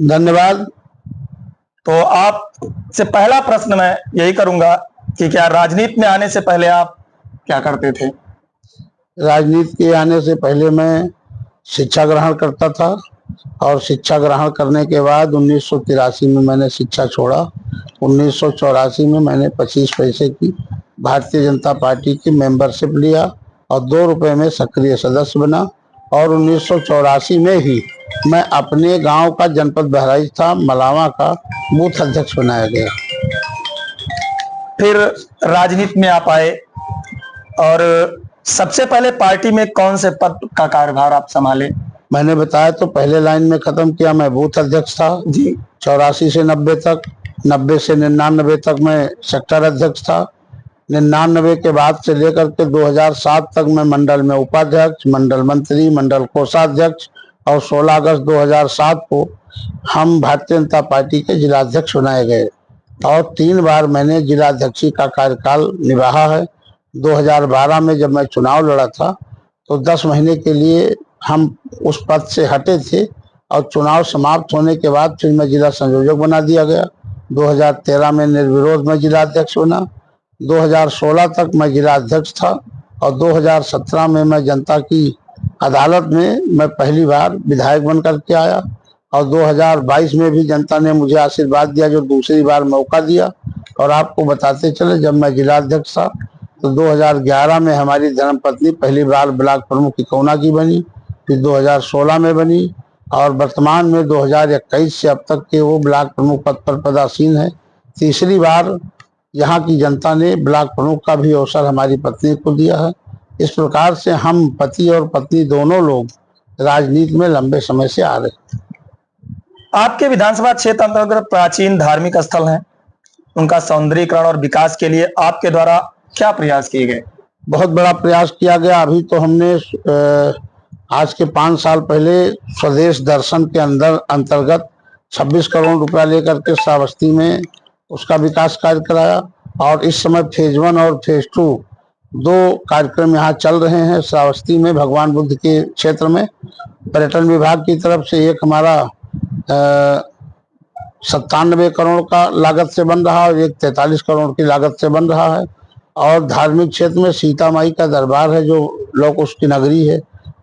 धन्यवाद। तो आपसे पहला प्रश्न मैं यही करूंगा कि क्या राजनीति में आने से पहले आप क्या करते थे? राजनीति के आने से पहले मैं शिक्षा ग्रहण करता था और शिक्षा ग्रहण करने के बाद 1983 में मैंने शिक्षा छोड़ा। 1984 में मैंने 25 पैसे की भारतीय जनता पार्टी की मेंबरशिप लिया और 2 रुपए में सक्रिय सदस्य बना और 1984 में ही मैं अपने गांव का, जनपद बहराइच था, मलावा का बूथ अध्यक्ष बनाया गया। फिर राजनीति में आप आए और सबसे पहले पार्टी में कौन से पद का कार्यभार आप संभाले? मैंने बताया तो पहले लाइन में खत्म किया, मैं बूथ अध्यक्ष था जी। 84 से 90 तक, 90 से 99 तक मैं सेक्टर अध्यक्ष था। 99 के बाद से लेकर के 2007 तक मैं मंडल में उपाध्यक्ष, मंडल मंत्री, मंडल कोषाध्यक्ष और 16 अगस्त 2007 को हम भारतीय जनता पार्टी के जिलाध्यक्ष बनाए गए और 3 बार मैंने जिलाध्यक्षी का कार्यकाल निभाया है। 2012 में जब मैं चुनाव लड़ा था तो 10 महीने के लिए हम उस पद से हटे थे और चुनाव समाप्त होने के बाद फिर मैं जिला संयोजक बना दिया गया। 2013 में निर्विरोध मैं जिलाध्यक्ष बना। 2016 तक मैं जिलाध्यक्ष था और 2017 में मैं जनता की अदालत में मैं पहली बार विधायक बन करके आया और 2022 में भी जनता ने मुझे आशीर्वाद दिया, जो दूसरी बार मौका दिया। और आपको बताते चले, जब मैं जिलाध्यक्ष था तो 2011 में हमारी धर्मपत्नी पहली बार ब्लॉक प्रमुख इकौना की बनी, फिर 2016 में बनी और वर्तमान में 2021 से अब तक के वो ब्लॉक प्रमुख पद पर पदासीन है। तीसरी बार यहाँ की जनता ने ब्लॉक प्रमुख का भी अवसर हमारी पत्नी को दिया है। इस प्रकार से हम पति और पत्नी दोनों लोग राजनीति में लंबे समय से आ रहे हैं। आपके विधानसभा क्षेत्र अंतर्गत प्राचीन धार्मिक स्थल हैं, उनका सौंदर्यीकरण और विकास के लिए आपके द्वारा क्या प्रयास किए गए? बहुत बड़ा प्रयास किया गया। अभी तो हमने आज के 5 साल पहले स्वदेश दर्शन के अंतर्गत 26 करोड़ रुपया लेकर के श्रावस्ती में उसका विकास कार्य कराया और इस समय फेज 1 और फेज 2 2 कार्यक्रम यहाँ चल रहे हैं। श्रावस्ती में भगवान बुद्ध के क्षेत्र में पर्यटन विभाग की तरफ से एक हमारा 97 करोड़ का लागत से बन रहा है और एक 43 करोड़ की लागत से बन रहा है। और धार्मिक क्षेत्र में सीता माई का दरबार है, जो लोग उसकी नगरी है।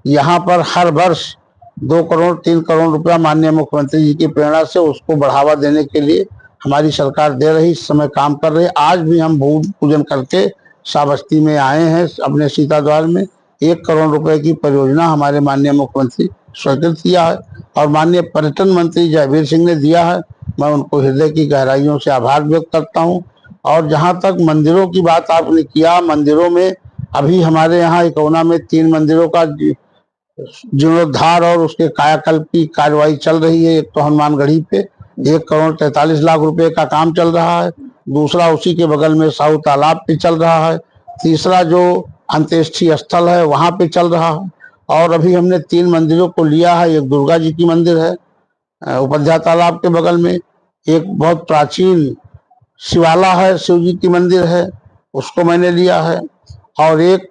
यहाँ पर हर वर्ष 2 करोड़ 3 करोड़ रुपया माननीय मुख्यमंत्री जी की प्रेरणा से उसको बढ़ावा देने के लिए हमारी सरकार दे रही, इस समय काम कर रही है। आज भी हम भूमि पूजन करके श्रावस्ती में आए हैं। अपने सीता द्वार में 1 करोड़ रुपए की परियोजना हमारे माननीय मुख्यमंत्री स्वीकृत किया है और माननीय पर्यटन मंत्री जयवीर सिंह ने दिया है। मैं उनको हृदय की गहराइयों से आभार व्यक्त करता हूँ। और जहाँ तक मंदिरों की बात आपने किया, मंदिरों में अभी हमारे यहाँ इकौना में 3 मंदिरों का जीर्णोद्धार और उसके कायाकल्प की कार्यवाही चल रही है। एक तो हनुमानगढ़ी पे 1 करोड़ 43 लाख रुपए का काम चल रहा है, दूसरा उसी के बगल में साहू तालाब पे चल रहा है, तीसरा जो अंत्येष्टि स्थल है वहां पे चल रहा है। और अभी हमने 3 मंदिरों को लिया है। एक दुर्गा जी की मंदिर है उपाध्याय तालाब के बगल में, एक बहुत प्राचीन शिवाला है, शिव जी की मंदिर है, उसको मैंने लिया है, और एक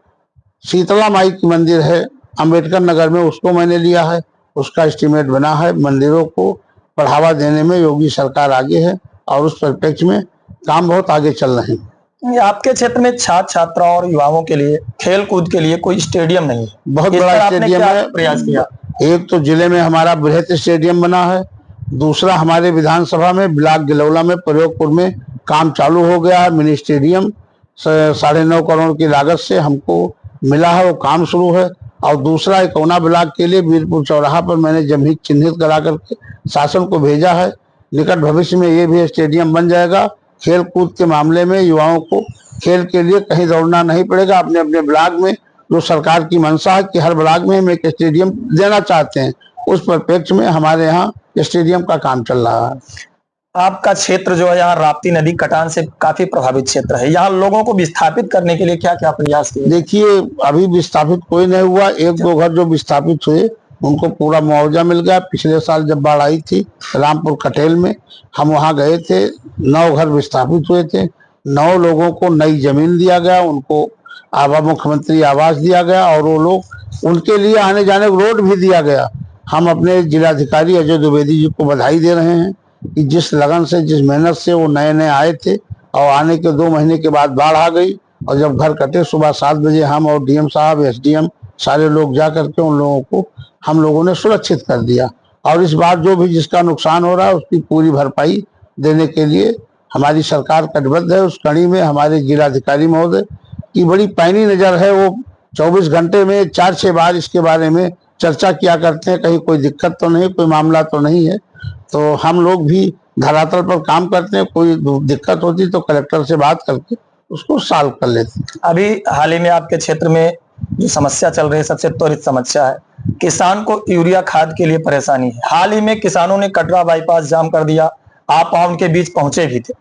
शीतला माई की मंदिर है अंबेडकर नगर में, उसको मैंने लिया है। उसका एस्टीमेट बना है। मंदिरों को बढ़ावा देने में योगी सरकार आगे है और उस परिप्रेक्ष्य में काम बहुत आगे चल रहे हैं। आपके क्षेत्र में छात्र छात्राओं और युवाओं के लिए खेल कूद के लिए कोई स्टेडियम नहीं है, बहुत बड़ा स्टेडियम है। प्रयास किया? एक तो जिले में हमारा बृहत स्टेडियम बना है, दूसरा हमारे विधानसभा में ब्लॉक गिलौला में प्रयोगपुर में काम चालू हो गया है। मिनी स्टेडियम 9.5 करोड़ की लागत से हमको मिला है, वो काम शुरू है। और दूसरा इकौना ब्लॉक के लिए वीरपुर चौराहा पर मैंने जमीन चिन्हित करा करके शासन को भेजा है। निकट भविष्य में ये भी स्टेडियम बन जाएगा। खेल कूद के मामले में युवाओं को खेल के लिए कहीं दौड़ना नहीं पड़ेगा। अपने अपने ब्लॉक में जो सरकार की मंशा है कि हर ब्लॉक में हम एक स्टेडियम देना चाहते हैं, उस परिप्रेक्ष्य में हमारे यहाँ स्टेडियम का काम चल रहा है। आपका क्षेत्र जो है यहाँ राप्ती नदी कटान से काफी प्रभावित क्षेत्र है, यहाँ लोगों को विस्थापित करने के लिए क्या क्या प्रयास किए? देखिए, अभी विस्थापित कोई नहीं हुआ। 1-2 घर जो विस्थापित हुए उनको पूरा मुआवजा मिल गया। पिछले साल जब बाढ़ आई थी रामपुर कटेल में, हम वहां गए थे, 9 घर विस्थापित हुए थे। 9 लोगों को नई जमीन दिया गया, उनको मुख्यमंत्री आवास दिया गया और वो लोग, उनके लिए आने जाने रोड भी दिया गया। हम अपने जिलाधिकारी अजय द्विवेदी जी को बधाई दे रहे हैं कि जिस लगन से, जिस मेहनत से वो नए नए आए थे और आने के 2 महीने के बाद बाढ़ आ गई और जब घर कटे सुबह 7 बजे हम और डीएम साहब, एसडीएम सारे लोग जा करके उन लोगों को हम लोगों ने सुरक्षित कर दिया। और इस बार जो भी जिसका नुकसान हो रहा है उसकी पूरी भरपाई देने के लिए हमारी सरकार कटिबद्ध है। उस कड़ी में हमारे जिलाधिकारी महोदय की बड़ी पैनी नजर है। वो 24 घंटे में 4-6 बार इसके बारे में चर्चा किया करते हैं, कहीं कोई दिक्कत तो नहीं, कोई मामला तो नहीं है। तो हम लोग भी धरातल पर काम करते हैं, कोई दिक्कत होती तो कलेक्टर से बात करके उसको सॉल्व कर लेते हैं। अभी हाल ही में आपके क्षेत्र में जो समस्या चल रही है, सबसे त्वरित समस्या है, किसान को यूरिया खाद के लिए परेशानी है। हाल ही में किसानों ने कटरा बाईपास जाम कर दिया, आप वहां उनके बीच पहुंचे भी थे।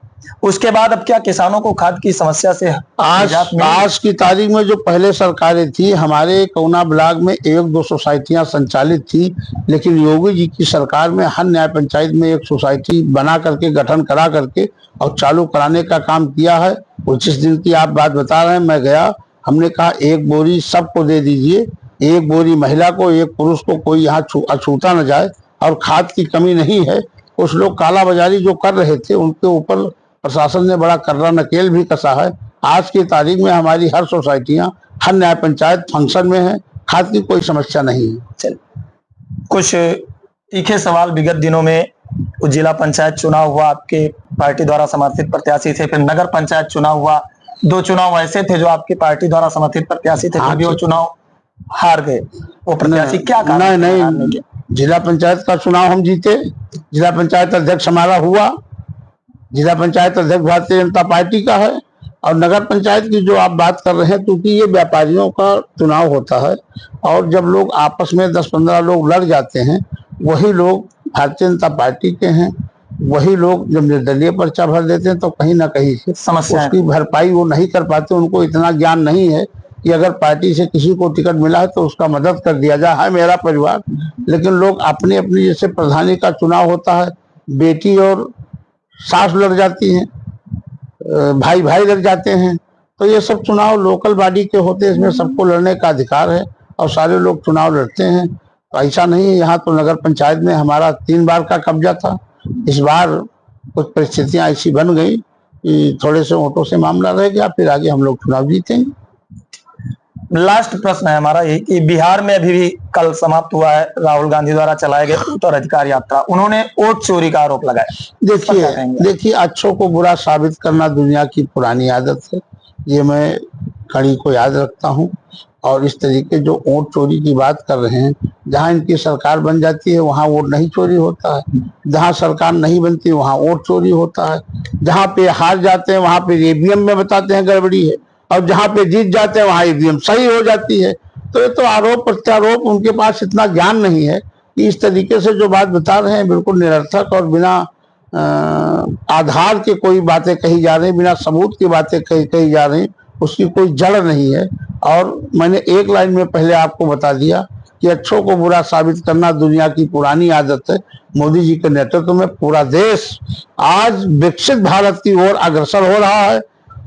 उसके बाद अब क्या किसानों को खाद की समस्या से आज की तारीख में जो पहले सरकारें थी, हमारे कौना ब्लॉक में 1-2 सोसाइटियां संचालित थी, लेकिन योगी जी की सरकार में हर न्याय पंचायत में एक सोसाइटी बना करके, गठन करा करके और चालू कराने का काम किया है। 25 दिन की आप बात बता रहे हैं, मैं गया, हमने कहा 1 बोरी सबको दे दीजिए, 1 बोरी महिला को, 1 पुरुष को, कोई यहाँ अछूता न जाए। और खाद की कमी नहीं है। कुछ लोग कालाबाजारी जो कर रहे थे उनके ऊपर प्रशासन ने बड़ा कर्रा नकेल भी कसा है। आज की तारीख में हमारी हर सोसाइटियां, हर न्याय पंचायत फंक्शन में है, खाद की कोई समस्या नहीं है। चल कुछ तीखे सवाल, विगत दिनों में जिला पंचायत चुनाव हुआ, आपके पार्टी द्वारा समर्थित प्रत्याशी थे, फिर नगर पंचायत चुनाव हुआ, 2 चुनाव ऐसे थे जो आपकी पार्टी द्वारा समर्थित प्रत्याशी थे, फिर भी वो चुनाव हार गए। वो प्रत्याशी क्या कारण? नहीं, जिला पंचायत का चुनाव हम जीते, जिला पंचायत अध्यक्ष हमारा हुआ, जिला पंचायत अध्यक्ष भारतीय जनता पार्टी का है। और नगर पंचायत की जो आप बात कर रहे हैं, क्योंकि ये व्यापारियों का चुनाव होता है और जब लोग आपस में 10-15 लोग लड़ जाते हैं, वही लोग भारतीय जनता पार्टी के हैं, वही लोग जब निर्दलीय पर्चा भर देते हैं तो कहीं ना कहीं से समस्या उसकी भरपाई वो नहीं कर पाते। उनको इतना ज्ञान नहीं है कि अगर पार्टी से किसी को टिकट मिला है तो उसका मदद कर दिया जाए। है मेरा परिवार, लेकिन लोग अपनी अपनी, जैसे प्रधानी का चुनाव होता है, बेटी और सास लड़ जाती हैं, भाई भाई लड़ जाते हैं, तो ये सब चुनाव लोकल बॉडी के होते हैं, इसमें सबको लड़ने का अधिकार है और सारे लोग चुनाव लड़ते हैं। तो ऐसा नहीं है। यहाँ तो नगर पंचायत में हमारा 3 बार का कब्जा था। इस बार कुछ परिस्थितियां ऐसी बन गई कि थोड़े से वोटों से मामला रह गया, फिर आगे हम लोग चुनाव जीतेंगे। लास्ट प्रश्न है हमारा यही कि बिहार में अभी भी कल समाप्त हुआ है राहुल गांधी द्वारा चलाए गए उत्तराधिकार यात्रा, उन्होंने वोट चोरी का आरोप लगाया। देखिए, अच्छों को बुरा साबित करना दुनिया की पुरानी आदत है, ये मैं कड़ी को याद रखता हूँ। और इस तरीके जो वोट चोरी की बात कर रहे हैं, जहाँ इनकी सरकार बन जाती है वहाँ वोट नहीं चोरी होता है, जहाँ सरकार नहीं बनती वहाँ वोट चोरी होता है, जहाँ पे हार जाते हैं वहाँ पे ईवीएम में बताते हैं गड़बड़ी है, और जहाँ पे जीत जाते हैं वहाँ ईवीएम सही हो जाती है। तो ये तो आरोप प्रत्यारोप, उनके पास इतना ज्ञान नहीं है कि इस तरीके से जो बात बता रहे हैं बिल्कुल निरर्थक और बिना आधार के कोई बातें कही जा रही, बिना सबूत की बातें कही जा रही, उसकी कोई जड़ नहीं है। और मैंने एक लाइन में पहले आपको बता दिया कि अच्छों को बुरा साबित करना दुनिया की पुरानी आदत है। मोदी जी के नेतृत्व में पूरा देश आज विकसित भारत की ओर अग्रसर हो रहा है।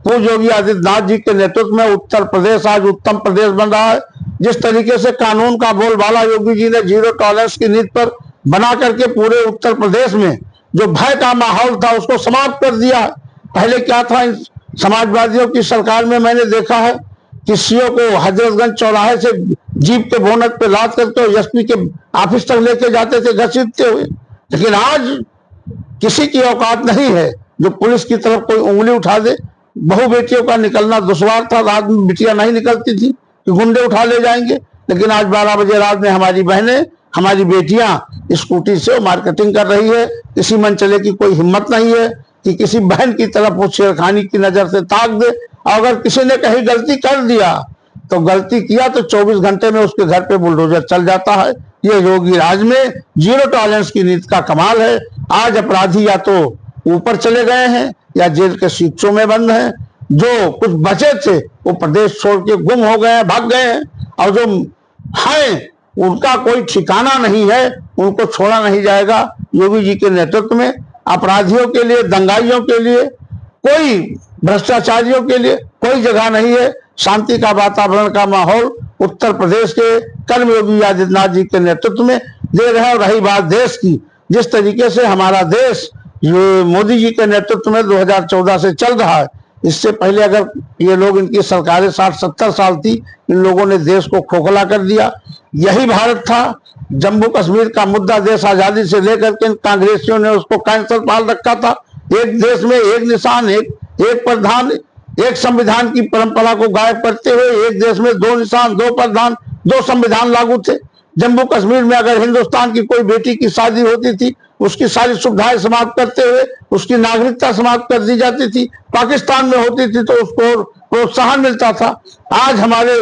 पूज्य योगी आदित्यनाथ जी के नेतृत्व में उत्तर प्रदेश आज उत्तम प्रदेश बन रहा है। जिस तरीके से कानून का बोलबाला योगी जी ने जीरो टॉलरेंस की नीति पर बना करके पूरे उत्तर प्रदेश में जो भय का माहौल था उसको समाप्त कर दिया है। पहले क्या था, समाजवादियों की सरकार में मैंने देखा है कि सीओ को हजरतगंज चौराहे से जीप के बोनट पे लाद करके एसपी के ऑफिस तक लेके जाते थे घसीटते हुए। लेकिन आज किसी की औकात नहीं है जो पुलिस की तरफ कोई उंगली उठा दे। बहु बेटियों का निकलना दुश्वार था, रात में बिटियां नहीं निकलती थी कि गुंडे उठा ले जाएंगे। लेकिन आज 12 बजे रात में हमारी बहनें, हमारी बेटियां स्कूटी से मार्केटिंग कर रही है। किसी मनचले की कोई हिम्मत नहीं है कि किसी बहन की तरफ वो छेड़खानी की नजर से ताक दे। और अगर किसी ने कहीं गलती कर दिया तो गलती किया तो 24 घंटे में उसके घर पे बुलडोजर चल जाता है। ये योगी राज में जीरो टॉलरेंस की नीति का कमाल है। आज अपराधी या तो ऊपर चले गए हैं या जेल के शीशों में बंद हैं। जो कुछ बचे थे वो प्रदेश छोड़ के गुम हो गए हैं, भाग गए हैं। और जो हैं उनका कोई ठिकाना नहीं है, उनको छोड़ा नहीं जाएगा। योगी जी के नेतृत्व में अपराधियों के लिए, दंगाइयों के लिए, कोई भ्रष्टाचारियों के लिए कोई जगह नहीं है। शांति का वातावरण का माहौल उत्तर प्रदेश के कर्मयोगी आदित्यनाथ जी के नेतृत्व में दे रहे हैं। और रही बात देश की, जिस तरीके से हमारा देश ये मोदी जी के नेतृत्व में 2014 से चल रहा है, इससे पहले अगर ये लोग, इनकी सरकारें 60-70 साल थी, इन लोगों ने देश को खोखला कर दिया। यही भारत था। जम्मू कश्मीर का मुद्दा देश आजादी से लेकर के इन कांग्रेसियों ने उसको कैंसर पाल रखा था। एक देश में एक निशान, एक प्रधान, एक संविधान की परंपरा को गायब करते हुए एक देश में दो निशान, दो प्रधान, दो संविधान लागू थे। जम्मू कश्मीर में अगर हिंदुस्तान की कोई बेटी की शादी होती थी, उसकी सारी सुविधाएं समाप्त करते हुए उसकी नागरिकता समाप्त कर दी जाती थी। पाकिस्तान में होती थी तो उसको प्रोत्साहन मिलता था। आज हमारे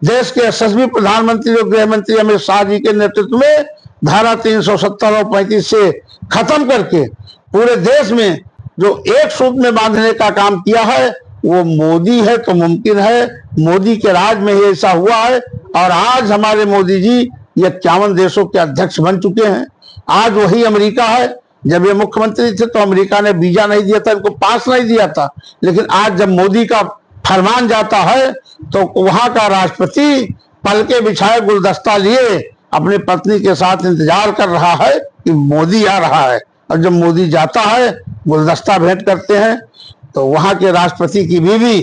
देश के यशस्वी प्रधानमंत्री और गृह मंत्री अमित शाह जी के नेतृत्व में धारा 370 और 35 से खत्म करके पूरे देश में जो एक सूत्र में बांधने का काम किया है, वो मोदी है तो मुमकिन है। मोदी के राज में ही ऐसा हुआ है। और आज हमारे मोदी जी ये 51 देशों के अध्यक्ष बन चुके हैं। आज वही अमेरिका है। जब ये मुख्यमंत्री थे तो अमेरिका ने वीजा नहीं दिया था, इनको पास नहीं दिया था। लेकिन आज जब मोदी का फरमान जाता है तो वहां का राष्ट्रपति पलके बिछाए गुलदस्ता लिए अपनी पत्नी के साथ इंतजार कर रहा है कि मोदी आ रहा है। और जब मोदी जाता है, गुलदस्ता भेंट करते हैं, तो वहां के राष्ट्रपति की बीवी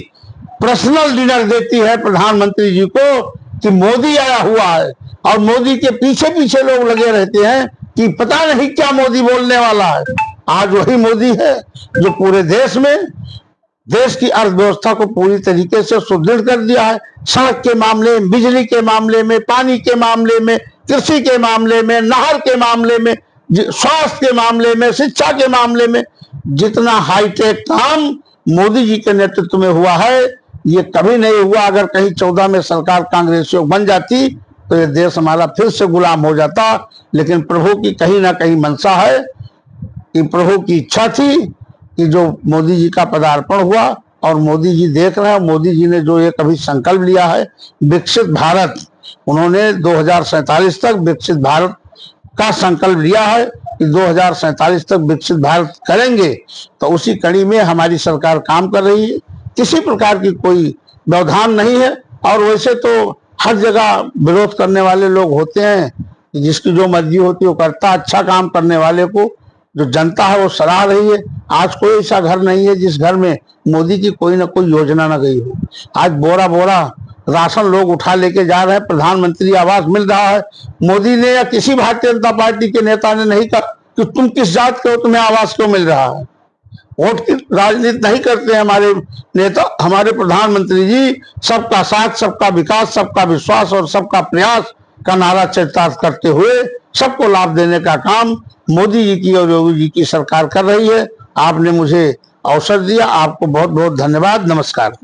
पर्सनल डिनर देती है प्रधानमंत्री जी को कि मोदी आया हुआ है। और मोदी के पीछे पीछे लोग लगे रहते हैं कि पता नहीं क्या मोदी बोलने वाला है। आज वही मोदी है जो पूरे देश में देश की अर्थव्यवस्था को पूरी तरीके से सुदृढ़ कर दिया है। सड़क के मामले में, बिजली के मामले में, पानी के मामले में, कृषि के मामले में, नहर के मामले में, स्वास्थ्य के मामले में, शिक्षा के मामले में, जितना हाईटेक काम मोदी जी के नेतृत्व में हुआ है, ये कभी नहीं हुआ। अगर कहीं 14 में सरकार कांग्रेसियों बन जाती तो ये देश हमारा फिर से गुलाम हो जाता। लेकिन प्रभु की कहीं ना कहीं मंशा है कि प्रभु की इच्छा थी कि जो मोदी जी का पदार्पण हुआ और मोदी जी देख रहे हैं, मोदी जी ने जो एक अभी संकल्प लिया है विकसित भारत, उन्होंने 2047 तक विकसित भारत का संकल्प लिया है कि 2047 तक विकसित भारत करेंगे। तो उसी कड़ी में हमारी सरकार काम कर रही है। किसी प्रकार की कोई व्यवधान नहीं है। और वैसे तो हर जगह विरोध करने वाले लोग होते हैं, जिसकी जो मर्जी होती है वो करता। अच्छा काम करने वाले को जो जनता है वो सराह रही है। आज कोई ऐसा घर नहीं है जिस घर में मोदी की कोई ना कोई योजना ना गई हो। आज बोरा बोरा राशन लोग उठा लेके जा रहे हैं। प्रधानमंत्री आवास मिल रहा है। मोदी ने या किसी भारतीय जनता पार्टी के नेता ने नहीं कहा कि तुम किस जात के हो, तुम्हें आवास क्यों मिल रहा है। वोट की राजनीति नहीं करते हमारे नेता। हमारे प्रधानमंत्री जी सबका साथ, सबका विकास, सबका विश्वास और सबका प्रयास का नारा चरितार्थ करते हुए सबको लाभ देने का काम मोदी जी की और योगी जी की सरकार कर रही है। आपने मुझे अवसर दिया, आपको बहुत बहुत धन्यवाद। नमस्कार।